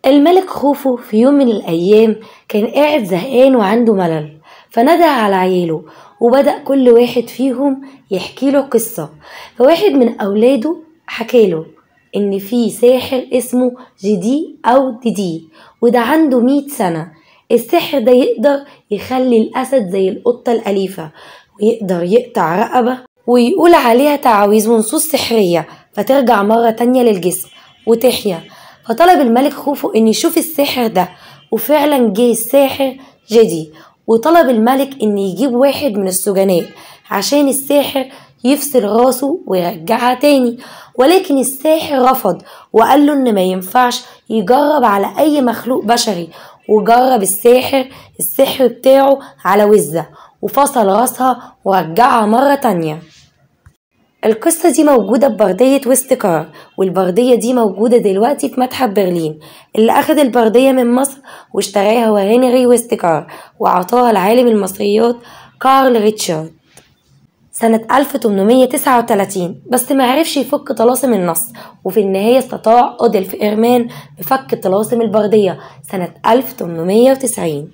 الملك خوفو في يوم من الأيام كان قاعد زهقان وعنده ملل، فندى على عياله وبدأ كل واحد فيهم يحكي له قصة. فواحد من أولاده حكاله إن في ساحر اسمه جدي أو ديدي، وده عنده 100 سنة. السحر ده يقدر يخلي الأسد زي القطة الأليفة، ويقدر يقطع رقبة ويقول عليها تعاويذ ونصوص سحرية فترجع مرة تانية للجسم وتحيا. فطلب الملك خوفو ان يشوف الساحر ده، وفعلا جه الساحر جدي، وطلب الملك ان يجيب واحد من السجناء عشان الساحر يفصل راسه ويرجعها تاني. ولكن الساحر رفض وقال له ان ما ينفعش يجرب على اي مخلوق بشري، وجرب السحر بتاعه على وزة وفصل راسها ورجعها مرة تانية. القصة دي موجودة ببردية وستكار، والبردية دي موجودة دلوقتي في متحف برلين. اللي أخد البردية من مصر واشتراها هو هنري وستكار، وعطاها لعالم المصريات كارل ريتشارد سنة 1839، بس معرفش يفك طلاسم النص، وفي النهاية استطاع أودلف إيرمان بفك طلاسم البردية سنة 1890.